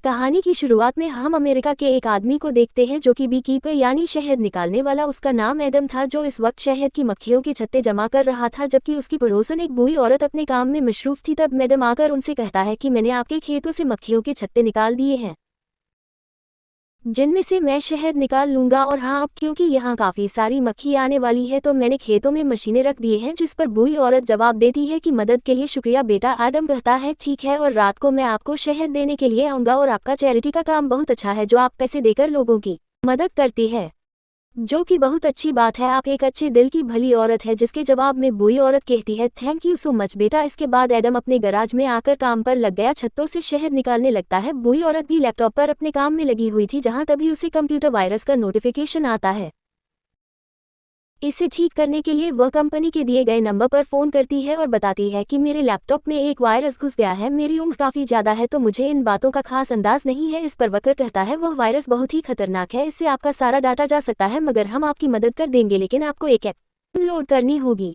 कहानी की शुरुआत में हम अमेरिका के एक आदमी को देखते हैं जो कि बी कीपर यानी शहद निकालने वाला। उसका नाम एडम था, जो इस वक्त शहद की मक्खियों के छत्ते जमा कर रहा था, जबकि उसकी पड़ोसन एक बूढ़ी औरत अपने काम में मशरूफ थी। तब मैडम आकर उनसे कहता है कि मैंने आपके खेतों से मक्खियों के छत्ते निकाल दिए हैं, जिनमें से मैं शहद निकाल लूंगा। और हाँ, अब क्योंकि यहाँ काफ़ी सारी मक्खी आने वाली है तो मैंने खेतों में मशीनें रख दी हैं। जिस पर बूढ़ी औरत जवाब देती है कि मदद के लिए शुक्रिया बेटा। एडम कहता है ठीक है, और रात को मैं आपको शहद देने के लिए आऊँगा। और आपका चैरिटी का काम बहुत अच्छा है, जो आप पैसे देकर लोगों की मदद करती है, जो कि बहुत अच्छी बात है। आप एक अच्छे दिल की भली औरत है। जिसके जवाब में बूढ़ी औरत कहती है थैंक यू सो मच बेटा। इसके बाद एडम अपने गैराज में आकर काम पर लग गया, छत्तों से शहद निकालने लगता है। बूढ़ी औरत भी लैपटॉप पर अपने काम में लगी हुई थी, जहां तभी उसे कंप्यूटर वायरस का नोटिफिकेशन आता है। इसे ठीक करने के लिए वह कंपनी के दिए गए नंबर पर फ़ोन करती है और बताती है कि मेरे लैपटॉप में एक वायरस घुस गया है। मेरी उम्र काफ़ी ज़्यादा है तो मुझे इन बातों का खास अंदाज नहीं है। इस पर वर्कर कहता है वह वायरस बहुत ही खतरनाक है, इससे आपका सारा डाटा जा सकता है, मगर हम आपकी मदद कर देंगे, लेकिन आपको एक ऐप डाउनलोड करनी होगी।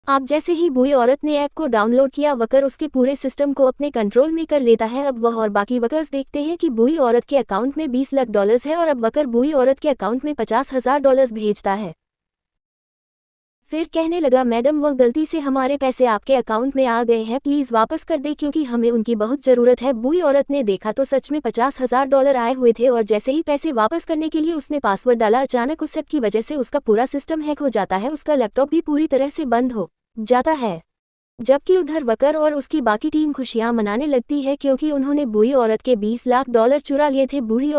आप जैसे ही बूढ़ी औरत ने ऐप को डाउनलोड किया, वर्कर उसके पूरे सिस्टम को अपने कंट्रोल में कर लेता है। अब वह और बाकी वर्कर्स देखते हैं कि बूढ़ी औरत के अकाउंट में 20 लाख डॉलर्स है, और अब वर्कर बूढ़ी औरत के अकाउंट में 50,000 डॉलर्स भेजता है। फिर कहने लगा मैडम, वह गलती से हमारे पैसे आपके अकाउंट में आ गए हैं, प्लीज़ वापस कर दे क्योंकि हमें उनकी बहुत ज़रूरत है। बूढ़ी औरत ने देखा तो सच में 50,000 डॉलर आए हुए थे, और जैसे ही पैसे वापस करने के लिए उसने पासवर्ड डाला, अचानक उस ऐप की वजह से उसका पूरा सिस्टम हैक हो जाता है। उसका लैपटॉप भी पूरी तरह से बंद हो जाता है, जबकि उधर वकर और उसकी बाकी टीम खुशियां मनाने लगती है क्योंकि उन्होंने बूढ़ी औरत के 20 लाख डॉलर चुरा लिए थे। बूढ़ी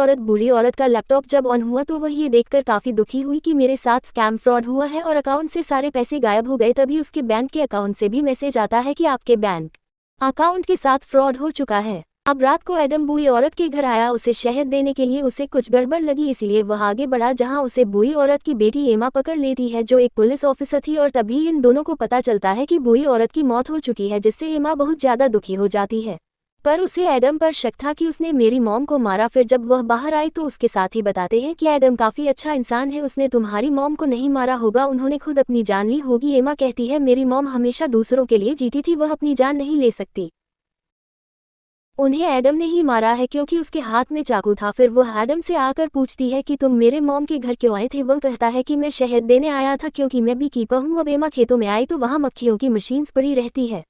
औरत का लैपटॉप जब ऑन हुआ तो वह ये देखकर काफ़ी दुखी हुई कि मेरे साथ स्कैम फ्रॉड हुआ है और अकाउंट से सारे पैसे गायब हो गए। तभी उसके बैंक के अकाउंट से भी मैसेज आता है कि आपके बैंक अकाउंट के साथ फ्रॉड हो चुका है। अब रात को एडम बूढ़ी औरत के घर आया उसे शहद देने के लिए। उसे कुछ गड़बड़ लगी, इसलिए वह आगे बढ़ा, जहां उसे बूढ़ी औरत की बेटी एमा पकड़ लेती है, जो एक पुलिस ऑफिसर थी। और तभी इन दोनों को पता चलता है कि बूढ़ी औरत की मौत हो चुकी है, जिससे एमा बहुत ज़्यादा दुखी हो जाती है। पर उसे एडम पर शक था कि उसने मेरी मॉम को मारा। फिर जब वह बाहर आई तो उसके साथ ही बताते हैं कि एडम काफ़ी अच्छा इंसान है, उसने तुम्हारी मॉम को नहीं मारा होगा, उन्होंने खुद अपनी जान ली होगी। एमा कहती है मेरी मॉम हमेशा दूसरों के लिए जीती थी, वह अपनी जान नहीं ले सकती, उन्हें एडम ने ही मारा है क्योंकि उसके हाथ में चाकू था। फिर वह एडम से आकर पूछती है कि तुम मेरे मॉम के घर क्यों आए थे। वह कहता है कि मैं शहद देने आया था क्योंकि मैं भी कीपर हूँ। अब एमा खेतों में आई तो वहाँ मक्खियों की मशीन्स पड़ी रहती है।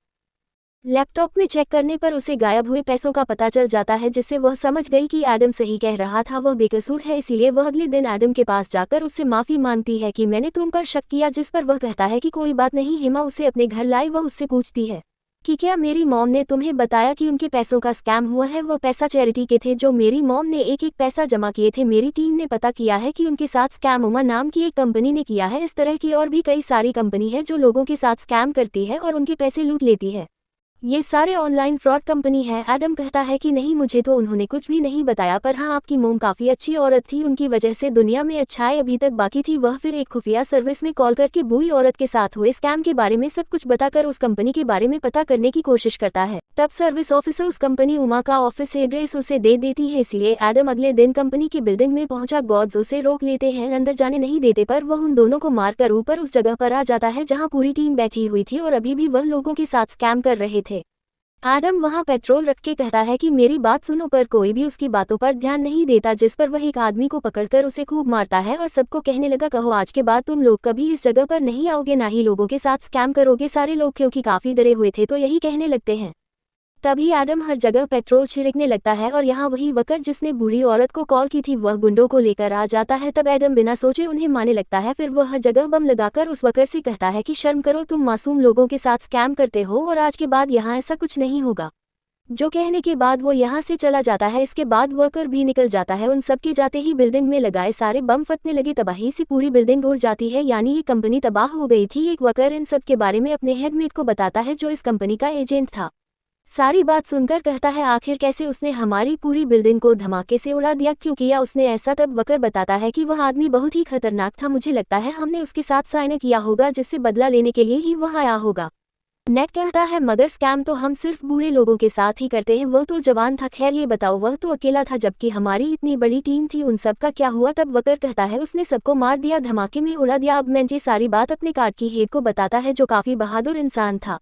लैपटॉप में चेक करने पर उसे गायब हुए पैसों का पता चल जाता है, जिससे वह समझ गई कि एडम सही कह रहा था, वह बेकसूर है। इसीलिए वह अगले दिन एडम के पास जाकर उससे माफ़ी मांगती है कि मैंने तुम पर शक किया, जिस पर वह कहता है कि कोई बात नहीं। एमा उसे अपने घर लाई। वह उससे पूछती है कि क्या मेरी मॉम ने तुम्हें बताया कि उनके पैसों का स्कैम हुआ है। वह पैसा चैरिटी के थे, जो मेरी मॉम ने एक एक पैसा जमा किए थे। मेरी टीम ने पता किया है कि उनके साथ स्कैम उमा नाम की एक कंपनी ने किया है। इस तरह की और भी कई सारी कंपनी है जो लोगों के साथ स्कैम करती है और उनके पैसे लूट लेती है। ये सारे ऑनलाइन फ्रॉड कंपनी है। एडम कहता है कि नहीं, मुझे तो उन्होंने कुछ भी नहीं बताया, पर हाँ, आपकी मॉम काफ़ी अच्छी औरत थी, उनकी वजह से दुनिया में अच्छाई अभी तक बाकी थी। वह फिर एक खुफिया सर्विस में कॉल करके बूढ़ी औरत के साथ हुए स्कैम के बारे में सब कुछ बताकर उस कंपनी के बारे में पता करने की कोशिश करता है। तब सर्विस ऑफिसर उस कंपनी उमा का ऑफिस एड्रेस उसे दे देती है, इसलिए एडम अगले दिन कंपनी की बिल्डिंग में पहुंचा। गॉड्स उसे रोक लेते हैं, अंदर जाने नहीं देते, पर वह उन दोनों को मारकर ऊपर उस जगह पर आ जाता है जहाँ पूरी टीम बैठी हुई थी और अभी भी वह लोगों के साथ स्कैम कर रहे थे। एडम वहां पेट्रोल रख के कहता है कि मेरी बात सुनो, पर कोई भी उसकी बातों पर ध्यान नहीं देता, जिस पर वह एक आदमी को पकड़कर उसे खूब मारता है और सबको कहने लगा कहो आज के बाद तुम लोग कभी इस जगह पर नहीं आओगे, ना ही लोगों के साथ स्कैम करोगे। सारे लोग क्योंकि काफी डरे हुए थे तो यही कहने लगते हैं। तभी एडम हर जगह पेट्रोल छिड़कने लगता है और यहाँ वही वर्कर जिसने बूढ़ी औरत को कॉल की थी वह गुंडों को लेकर आ जाता है। तब एडम बिना सोचे उन्हें मारने लगता है। फिर वह हर जगह बम लगाकर उस वर्कर से कहता है कि शर्म करो, तुम मासूम लोगों के साथ स्कैम करते हो और आज के बाद यहाँ ऐसा कुछ नहीं होगा। जो कहने के बाद वो यहाँ से चला जाता है। इसके बाद वर्कर भी निकल जाता है। उन सब के जाते ही बिल्डिंग में लगाए सारे बम फटने लगे। तबाही से पूरी बिल्डिंग उड़ जाती है, यानी ये कंपनी तबाह हो गई थी। एक वर्कर इन सब के बारे में अपने हेडमेट को बताता है, जो इस कंपनी का एजेंट था। सारी बात सुनकर कहता है आखिर कैसे उसने हमारी पूरी बिल्डिंग को धमाके से उड़ा दिया, क्यों किया उसने ऐसा। तब वर्कर बताता है कि वह आदमी बहुत ही खतरनाक था, मुझे लगता है हमने उसके साथ साइन किया होगा, जिससे बदला लेने के लिए ही वह आया होगा। नेट कहता है मगर स्कैम तो हम सिर्फ बूढ़े लोगों के साथ ही करते हैं, वह तो जवान था। खैर ये बताओ, वह तो अकेला था जबकि हमारी इतनी बड़ी टीम थी, उन सब का क्या हुआ। तब वर्कर कहता है उसने सबको मार दिया, धमाके में उड़ा दिया। अब मैं ये सारी बात अपने कार्ड की हेड को बताता है, जो काफी बहादुर इंसान था।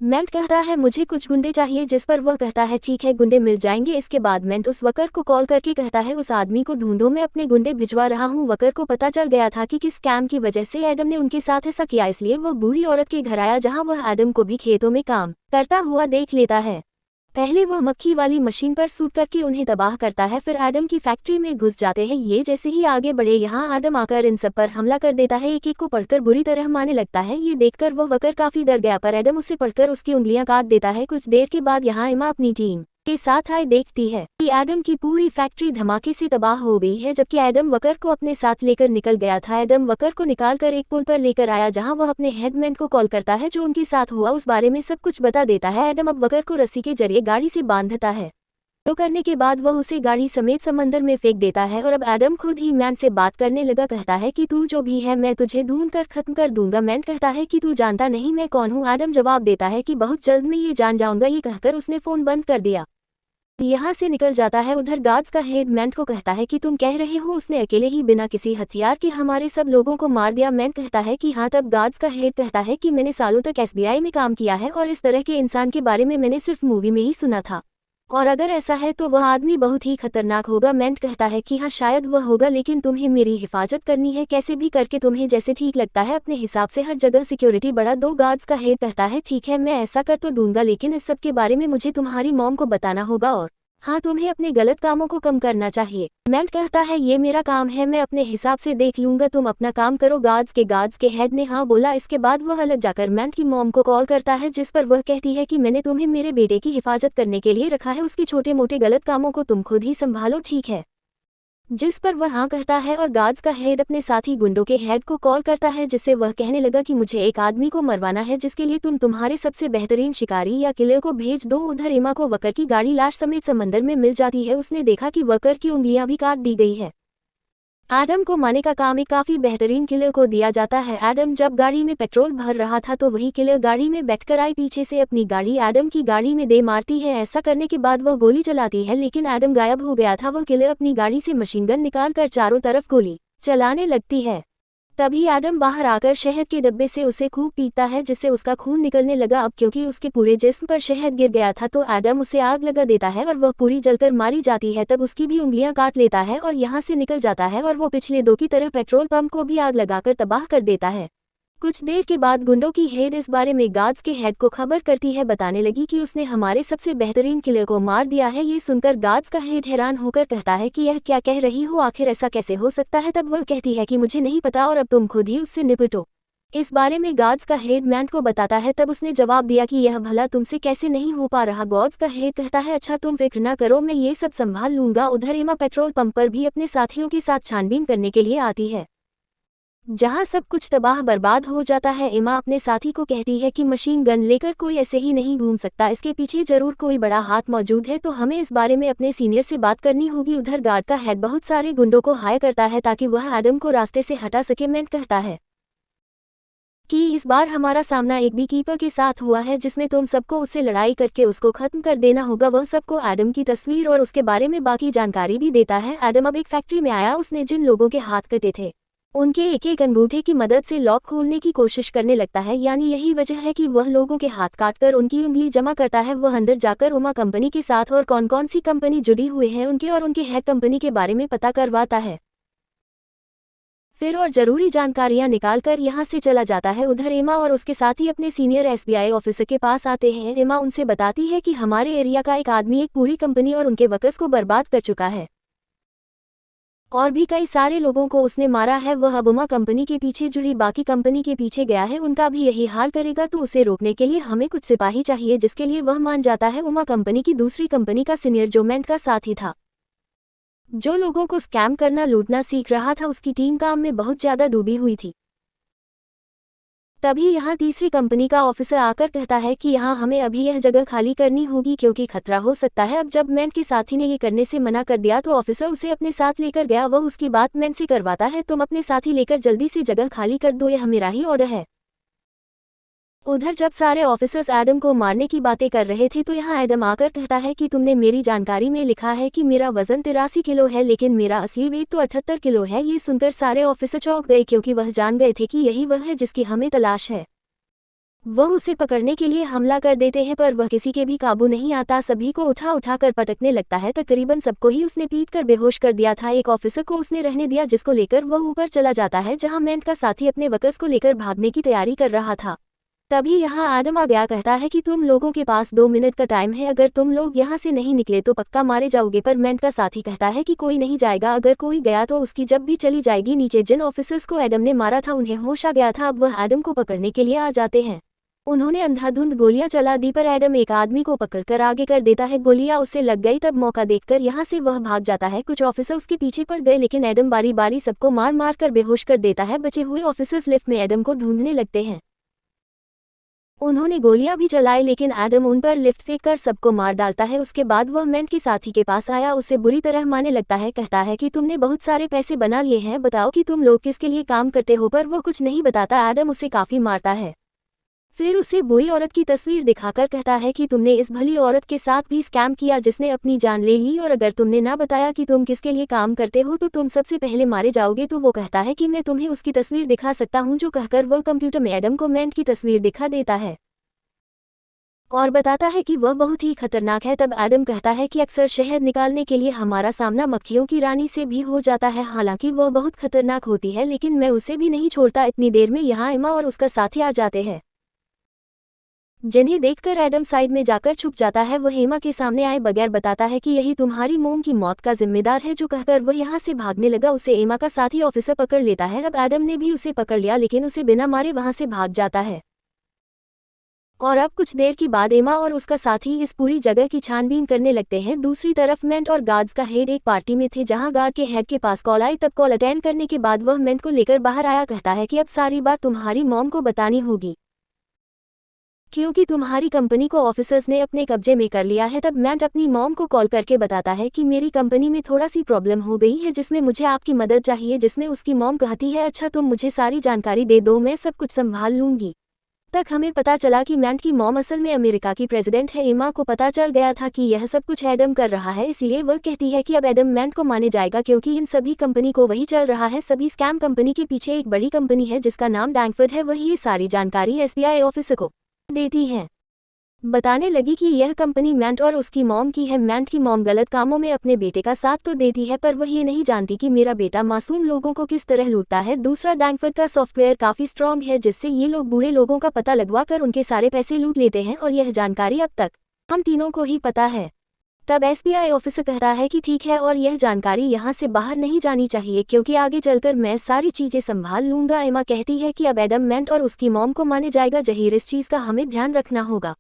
मेंट कहता है मुझे कुछ गुंडे चाहिए, जिस पर वह कहता है ठीक है गुंडे मिल जाएंगे। इसके बाद मेंट उस वकर को कॉल करके कहता है उस आदमी को ढूंढो, मैं अपने गुंडे भिजवा रहा हूँ। वकर को पता चल गया था कि किस स्कैम की वजह से एडम ने उनके साथ ऐसा किया, इसलिए वह बूढ़ी औरत के घर आया जहाँ वह एडम को भी खेतों में काम करता हुआ देख लेता है। पहले वह मक्खी वाली मशीन पर सूट करके उन्हें तबाह करता है, फिर एडम की फैक्ट्री में घुस जाते हैं। ये जैसे ही आगे बढ़े यहाँ एडम आकर इन सब पर हमला कर देता है, एक एक को पढ़कर बुरी तरह मारने लगता है। ये देखकर वह वकर काफी डर गया, पर एडम उसे पढ़कर उसकी उंगलियां काट देता है। कुछ देर के बाद यहाँ एमा अपनी टीम के साथ आए देखती है कि एडम की पूरी फैक्ट्री धमाके से तबाह हो गई है, जबकि एडम वकर को अपने साथ लेकर निकल गया था। एडम वकर को निकालकर एक पुल पर लेकर आया जहां वह अपने हेडमैन को कॉल करता है जो उनके साथ हुआ उस बारे में सब कुछ बता देता है। एडम अब वकर को रस्सी के जरिए गाड़ी से बांधता है, तो करने के बाद वह उसे गाड़ी समेत समंदर में फेंक देता है। और अब एडम खुद ही मैन से बात करने लगा, कहता है कि तू जो भी है मैं तुझे ढूंढ कर खत्म कर दूंगा। मैन कहता है कि तू जानता नहीं मैं कौन हूँ। एडम जवाब देता है कि बहुत जल्द मैं ये जान जाऊंगा। ये कहकर उसने फोन बंद कर दिया, यहाँ से निकल जाता है। उधर गार्ड्स का हेड मैन को कहता है कि तुम कह रहे हो उसने अकेले ही बिना किसी हथियार के हमारे सब लोगों को मार दिया। मैन कहता है कि हाँ। तब गार्ड्स का हेड कहता है कि मैंने सालों तक एसबीआई में काम किया है और इस तरह के इंसान के बारे में मैंने सिर्फ मूवी में ही सुना था, और अगर ऐसा है तो वह आदमी बहुत ही खतरनाक होगा। मैन कहता है कि हाँ शायद वह होगा, लेकिन तुम्हें मेरी हिफाजत करनी है, कैसे भी करके तुम्हें जैसे ठीक लगता है अपने हिसाब से हर जगह सिक्योरिटी बढ़ा दो। गार्ड्स का हेड कहता है ठीक है मैं ऐसा कर तो दूंगा, लेकिन इस सब के बारे में मुझे तुम्हारी मॉम को बताना होगा, और हाँ तुम्हें अपने गलत कामों को कम करना चाहिए। मैन कहता है ये मेरा काम है, मैं अपने हिसाब से देख लूंगा, तुम अपना काम करो। गार्ड्स के हेड ने हाँ बोला। इसके बाद वह अलग जाकर मैन की मॉम को कॉल करता है, जिस पर वह कहती है कि मैंने तुम्हें मेरे बेटे की हिफाजत करने के लिए रखा है, उसके छोटे मोटे गलत कामों को तुम खुद ही संभालो, ठीक है। जिस पर वह हाँ कहता है और गार्ड्स का हेड अपने साथी गुंडों के हेड को कॉल करता है, जिससे वह कहने लगा कि मुझे एक आदमी को मरवाना है, जिसके लिए तुम तुम्हारे सबसे बेहतरीन शिकारी या किलर को भेज दो। उधर एमा को वकर की गाड़ी लाश समेत समंदर में मिल जाती है। उसने देखा कि वकर की उंगलियां भी काट दी गई है। एडम को मारने का काम एक काफी बेहतरीन किलर को दिया जाता है। एडम जब गाड़ी में पेट्रोल भर रहा था तो वही किलर गाड़ी में बैठकर आई पीछे से अपनी गाड़ी एडम की गाड़ी में दे मारती है। ऐसा करने के बाद वह गोली चलाती है, लेकिन एडम गायब हो गया था। वह किलर अपनी गाड़ी से मशीन गन निकालकर चारों तरफ गोली चलाने लगती है। तभी एडम बाहर आकर शहद के डब्बे से उसे खूब पीटता है, जिससे उसका खून निकलने लगा। अब क्योंकि उसके पूरे जिस्म पर शहद गिर गया था तो एडम उसे आग लगा देता है और वह पूरी जलकर मारी जाती है। तब उसकी भी उंगलियां काट लेता है और यहाँ से निकल जाता है, और वो पिछले दो की तरह पेट्रोल पंप को भी आग लगाकर तबाह कर देता है। कुछ देर के बाद गुंडों की हेड इस बारे में गार्ड्स के हेड को खबर करती है, बताने लगी कि उसने हमारे सबसे बेहतरीन किलर को मार दिया है। ये सुनकर गार्ड्स का हेड हैरान होकर कहता है कि यह क्या कह रही हो, आखिर ऐसा कैसे हो सकता है। तब वह कहती है कि मुझे नहीं पता और अब तुम खुद ही उससे निपटो। इस बारे में गार्ड्स का हेड मैन को बताता है। तब उसने जवाब दिया कि यह भला तुमसे कैसे नहीं हो पा रहा। गार्ड्स का हेड कहता है अच्छा तुम फिक्र ना करो, मैं ये सब संभाल लूंगा। उधर एमा पेट्रोल पंप पर भी अपने साथियों के साथ छानबीन करने के लिए आती है, जहां सब कुछ तबाह बर्बाद हो जाता है। एमा अपने साथी को कहती है कि मशीन गन लेकर कोई ऐसे ही नहीं घूम सकता, इसके पीछे जरूर कोई बड़ा हाथ मौजूद है, तो हमें इस बारे में अपने सीनियर से बात करनी होगी। उधर गार्ड का हेड बहुत सारे गुंडों को हायर करता है ताकि वह एडम को रास्ते से हटा सके। मैन कहता है कि इस बार हमारा सामना एक बीकीपर के साथ हुआ है, जिसमें तुम सबको उससे लड़ाई करके उसको खत्म कर देना होगा। वह सबको एडम की तस्वीर और उसके बारे में बाकी जानकारी भी देता है। एडम अब एक फैक्ट्री में आया, उसने जिन लोगों के हाथ कटे थे उनके एक एक अंगूठे की मदद से लॉक खोलने की कोशिश करने लगता है, यानी यही वजह है कि वह लोगों के हाथ काटकर उनकी उंगली जमा करता है। वह अंदर जाकर उमा कंपनी के साथ और कौन कौन सी कंपनी जुड़ी हुई है उनके और उनके हेड कंपनी के बारे में पता करवाता है, फिर और जरूरी जानकारियां निकालकर यहां से चला जाता है। उधर एमा और उसके साथी अपने सीनियर एसबीआई ऑफिसर के पास आते हैं। एमा उनसे बताती है कि हमारे एरिया का एक आदमी एक पूरी कंपनी और उनके वर्कर्स को बर्बाद कर चुका है, और भी कई सारे लोगों को उसने मारा है। वह अब उमा कंपनी के पीछे जुड़ी बाकी कंपनी के पीछे गया है, उनका भी यही हाल करेगा, तो उसे रोकने के लिए हमें कुछ सिपाही चाहिए, जिसके लिए वह मान जाता है। उमा कंपनी की दूसरी कंपनी का सीनियर जो मैन का साथी था, जो लोगों को स्कैम करना लूटना सीख रहा था, उसकी टीम काम में बहुत ज्यादा डूबी हुई थी। तभी यहाँ तीसरी कंपनी का ऑफिसर आकर कहता है कि यहाँ हमें अभी यह जगह खाली करनी होगी क्योंकि खतरा हो सकता है। अब जब मैन के साथी ने ये करने से मना कर दिया तो ऑफिसर उसे अपने साथ लेकर गया। वह उसकी बात मैन से करवाता है, तुम अपने साथी लेकर जल्दी से जगह खाली कर दो, यह मेरा ही ऑर्डर है। उधर जब सारे ऑफिसर्स एडम को मारने की बातें कर रहे थे तो यहाँ एडम आकर कहता है कि तुमने मेरी जानकारी में लिखा है कि मेरा वजन 83 किलो है, लेकिन मेरा असली वेट तो 78 किलो है। ये सुनकर सारे ऑफिसर चौंक गए क्योंकि वह जान गए थे कि यही वह है जिसकी हमें तलाश है। वह उसे पकड़ने के लिए हमला कर देते हैं पर वह किसी के भी काबू नहीं आता, सभी को उठा उठा कर पटकने लगता है। तकरीबन सबको ही उसने पीट कर बेहोश कर दिया था। एक ऑफिसर को उसने रहने दिया जिसको लेकर वह ऊपर चला जाता है जहां मेंट का साथी अपने वर्कर्स को लेकर भागने की तैयारी कर रहा था। तभी यहाँ एडम आ गया, कहता है कि तुम लोगों के पास 2 मिनट का टाइम है, अगर तुम लोग यहाँ से नहीं निकले तो पक्का मारे जाओगे। पर मेंट का साथी कहता है कि कोई नहीं जाएगा, अगर कोई गया तो उसकी जब भी चली जाएगी। नीचे जिन ऑफिसर्स को एडम ने मारा था उन्हें होश आ गया था, अब वह एडम को पकड़ने के लिए आ जाते हैं। उन्होंने अंधाधुंध गोलियां चला दी पर एडम एक आदमी को पकड़कर आगे कर देता है, गोलियां उसे लग गई। तब मौका देखकर यहां से वह भाग जाता है। कुछ ऑफिसर उसके पीछे पड़ गए लेकिन एडम बारी बारी सबको मार मार कर बेहोश कर देता है। बचे हुए ऑफिसर्स लिफ्ट में एडम को ढूंढने लगते हैं। उन्होंने गोलियां भी चलाई लेकिन एडम उन पर लिफ्ट फेंक कर सबको मार डालता है। उसके बाद वह मेंट के साथी के पास आया, उसे बुरी तरह मारने लगता है। कहता है कि तुमने बहुत सारे पैसे बना लिए हैं, बताओ कि तुम लोग किसके लिए काम करते हो। पर वो कुछ नहीं बताता। एडम उसे काफी मारता है, फिर उसे बुरी औरत की तस्वीर दिखाकर कहता है कि तुमने इस भली औरत के साथ भी स्कैम किया जिसने अपनी जान ले ली, और अगर तुमने ना बताया कि तुम किसके लिए काम करते हो तो तुम सबसे पहले मारे जाओगे। तो वो कहता है कि मैं तुम्हें उसकी तस्वीर दिखा सकता हूं, जो कहकर वह कंप्यूटर में एडम को मेंट की तस्वीर दिखा देता है और बताता है कि वह बहुत ही खतरनाक है। तब एडम कहता है कि अक्सर शहद निकालने के लिए हमारा सामना मक्खियों की रानी से भी हो जाता है, हालांकि वह बहुत खतरनाक होती है लेकिन मैं उसे भी नहीं छोड़ता। इतनी देर में यहाँ एमा और उसका साथी आ जाते हैं, जिन्हें देखकर एडम साइड में जाकर छुप जाता है। वह एमा के सामने आए बगैर बताता है कि यही तुम्हारी मोम की मौत का जिम्मेदार है, जो कहकर वह यहाँ से भागने लगा। उसे एमा का साथी ऑफिसर पकड़ लेता है। अब एडम ने भी उसे पकड़ लिया लेकिन उसे बिना मारे वहां से भाग जाता है। और अब कुछ देर के बाद एमा और उसका साथी इस पूरी जगह की छानबीन करने लगते हैं। दूसरी तरफ मेंट और गार्ड्स का हेड एक पार्टी में थे जहां गार्ड के हेड के पास कॉल आई। तब कॉल अटेंड करने के बाद वह मेंट को लेकर बाहर आया, कहता है कि अब सारी बात तुम्हारी मॉम को बतानी होगी क्योंकि तुम्हारी कंपनी को ऑफिसर्स ने अपने कब्जे में कर लिया है। तब मेंट अपनी मॉम को कॉल करके बताता है कि मेरी कंपनी में थोड़ा सी प्रॉब्लम हो गई है जिसमें मुझे आपकी मदद चाहिए। जिसमें उसकी मॉम कहती है अच्छा तुम मुझे सारी जानकारी दे दो, मैं सब कुछ संभाल लूंगी। तक हमें पता चला कि मेंट की मॉम असल में अमेरिका की प्रेसिडेंट है। एमा को पता चल गया था कि यह सब कुछ एडम कर रहा है, इसीलिए वह कहती है कि अब एडम मेंट को माने जाएगा क्योंकि इन सभी कंपनी को वही चल रहा है। सभी स्कैम कंपनी के पीछे एक बड़ी कंपनी है जिसका नाम डैंगफोर्ड है, वही ये सारी जानकारी एसबीआई ऑफिसर को देती है। बताने लगी कि यह कंपनी मेंट और उसकी मॉम की है। मेंट की मॉम गलत कामों में अपने बेटे का साथ तो देती है पर वह ये नहीं जानती कि मेरा बेटा मासूम लोगों को किस तरह लूटता है। दूसरा, डैंगफोर्ड का सॉफ्टवेयर काफी स्ट्रॉन्ग है जिससे ये लोग बूढ़े लोगों का पता लगवा कर उनके सारे पैसे लूट लेते हैं, और यह जानकारी अब तक हम तीनों को ही पता है। तब एसबीआई ऑफिसर कहता है कि ठीक है, और यह जानकारी यहाँ से बाहर नहीं जानी चाहिए क्योंकि आगे चलकर मैं सारी चीजें संभाल लूंगा। एमा कहती है कि अब एडम मेंट और उसकी मॉम को माने जाएगा, जहीर इस चीज का हमें ध्यान रखना होगा।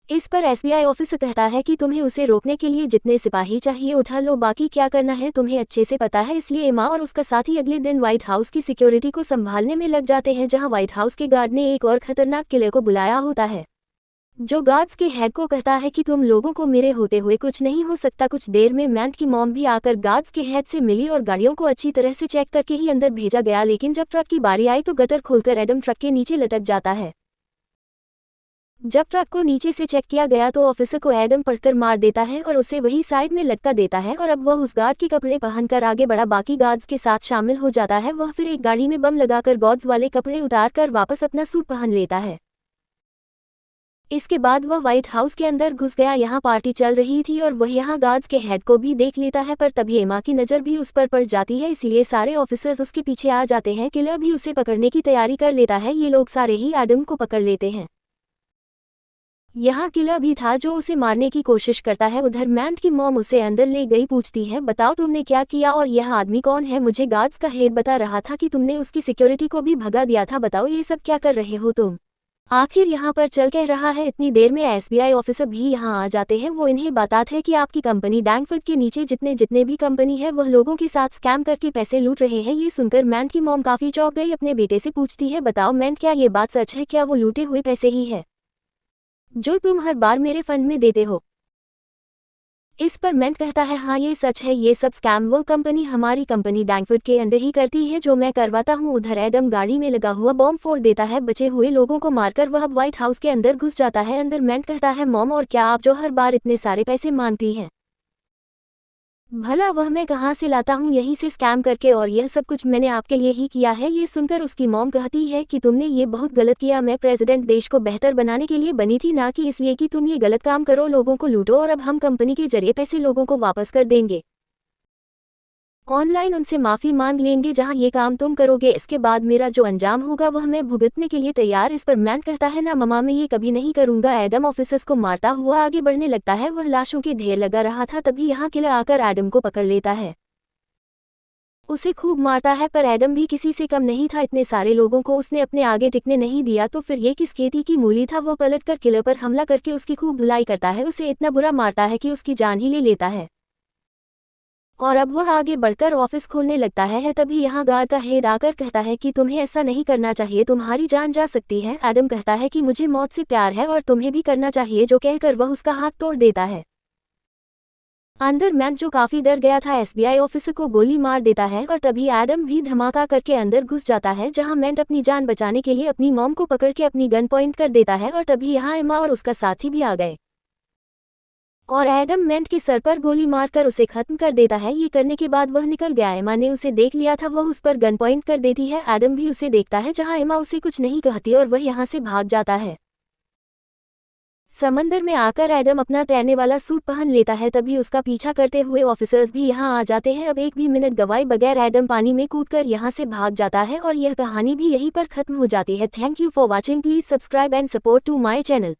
इस पर एसबीआई ऑफिसर कहता है कि तुम्हें उसे रोकने के लिए जितने सिपाही चाहिए उठा लो, बाकी क्या करना है तुम्हें अच्छे से पता है। इसलिए एमा और उसका साथी अगले दिन व्हाइट हाउस की सिक्योरिटी को संभालने में लग जाते हैं, जहां व्हाइट हाउस के गार्ड ने एक और खतरनाक किलर को बुलाया होता है, जो गार्ड्स के हेड को कहता है कि तुम लोगों को मेरे होते हुए कुछ नहीं हो सकता। कुछ देर में मेंट की मॉम भी आकर गार्ड्स के हेड से मिली और गाड़ियों को अच्छी तरह से चेक करके ही अंदर भेजा गया, लेकिन जब ट्रक की बारी आई तो गटर खोलकर एडम ट्रक के नीचे लटक जाता है। जब ट्रक को नीचे से चेक किया गया तो ऑफिसर को एडम पकड़कर मार देता है और उसे वही साइड में लटका देता है, और अब वह उस गार्ड के कपड़े पहनकर आगे बढ़ा बाकी गार्ड्स के साथ शामिल हो जाता है। वह फिर एक गाड़ी में बम लगाकर गार्ड्स वाले कपड़े उतारकर वापस अपना सूट पहन लेता है। इसके बाद वह व्हाइट हाउस के अंदर घुस गया। यहाँ पार्टी चल रही थी और वह यहाँ गार्ड्स के हेड को भी देख लेता है, पर तभी एमा की नज़र भी उस पर पड़ जाती है, इसलिए सारे ऑफिसर्स उसके पीछे आ जाते हैं। किलर भी उसे पकड़ने की तैयारी कर लेता है। ये लोग सारे ही एडम को पकड़ लेते हैं। यहाँ किलर भी था जो उसे मारने की कोशिश करता है। उधर मेंट की मॉम उसे अंदर ले गई, पूछती है बताओ तुमने क्या किया और यह आदमी कौन है। मुझे गार्ड्स का हेड बता रहा था कि तुमने उसकी सिक्योरिटी को भी भगा दिया था, बताओ ये सब क्या कर रहे हो तुम। आखिर यहाँ पर चल कह रहा है। इतनी देर में एसबीआई ऑफिसर भी यहाँ आ जाते हैं। वो इन्हें बताते हैं कि आपकी कंपनी डैंगफोर्ड के नीचे जितने भी कंपनी है वह लोगों के साथ स्कैम करके पैसे लूट रहे हैं। ये सुनकर मेंट की मॉम काफी चौंक गई, अपने बेटे से पूछती है बताओ मेंट क्या ये बात सच है, क्या वो लूटे हुए पैसे ही है जो तुम हर बार मेरे फंड में देते हो। इस पर मेंट कहता है हाँ ये सच है, ये सब स्कैम वो कंपनी हमारी कंपनी डैंगफोर्ड के अंदर ही करती है जो मैं करवाता हूँ। उधर एडम गाड़ी में लगा हुआ बॉम्ब फोड़ देता है, बचे हुए लोगों को मारकर वह व्हाइट हाउस के अंदर घुस जाता है। अंदर मेंट कहता है मॉम और क्या आप जो हर बार इतने सारे पैसे मांगती हैं भला वह मैं कहाँ से लाता हूँ यहीं से स्कैम करके, और यह सब कुछ मैंने आपके लिए ही किया है। ये सुनकर उसकी मॉम कहती है कि तुमने ये बहुत गलत किया, मैं प्रेसिडेंट देश को बेहतर बनाने के लिए बनी थी, ना कि इसलिए कि तुम ये गलत काम करो, लोगों को लूटो, और अब हम कंपनी के जरिए पैसे लोगों को वापस कर देंगे। ऑनलाइन उनसे माफ़ी मांग लेंगे जहां ये काम तुम करोगे, इसके बाद मेरा जो अंजाम होगा वह मैं भुगतने के लिए तैयार। इस पर मैन कहता है ना ममा, मैं ये कभी नहीं करूंगा। एडम ऑफिसर्स को मारता हुआ आगे बढ़ने लगता है। वह लाशों के ढेर लगा रहा था, तभी यहाँ किलर आकर एडम को पकड़ लेता है, उसे खूब मारता है, पर एडम भी किसी से कम नहीं था। इतने सारे लोगों को उसने अपने आगे टिकने नहीं दिया, तो फिर ये किस खेती की मूली था। वो पलटकर किलर पर हमला करके उसकी खूब धुलाई करता है, उसे इतना बुरा मारता है कि उसकी जान ही ले लेता है। और अब वह आगे बढ़कर ऑफिस खोलने लगता है। तभी यहाँ गार्ड का हेड आकर कहता है कि तुम्हें ऐसा नहीं करना चाहिए, तुम्हारी जान जा सकती है। एडम कहता है कि मुझे मौत से प्यार है और तुम्हें भी करना चाहिए, जो कहकर वह उसका हाथ तोड़ देता है। अंदर मैन, जो काफी डर गया था, एसबीआई ऑफिसर को गोली मार देता है, और तभी एडम भी धमाका करके अंदर घुस जाता है, जहां मैंट अपनी जान बचाने के लिए अपनी मॉम को पकड़ के अपनी गन पॉइंट कर देता है। और तभी यहाँ एमा और उसका साथी भी आ गए और एडम मेंट के सर पर गोली मारकर उसे खत्म कर देता है। ये करने के बाद वह निकल गया। एमा ने उसे देख लिया था, वह उस पर गन पॉइंट कर देती है। एडम भी उसे देखता है, जहां एमा उसे कुछ नहीं कहती और वह यहां से भाग जाता है। समंदर में आकर एडम अपना तैरने वाला सूट पहन लेता है, तभी उसका पीछा करते हुए ऑफिसर्स भी यहां आ जाते हैं। अब एक भी मिनट गवाए बगैर एडम पानी में कूदकर यहां से भाग जाता है और यह कहानी भी यहीं पर खत्म हो जाती है। Thank you for watching, please subscribe and support to my channel.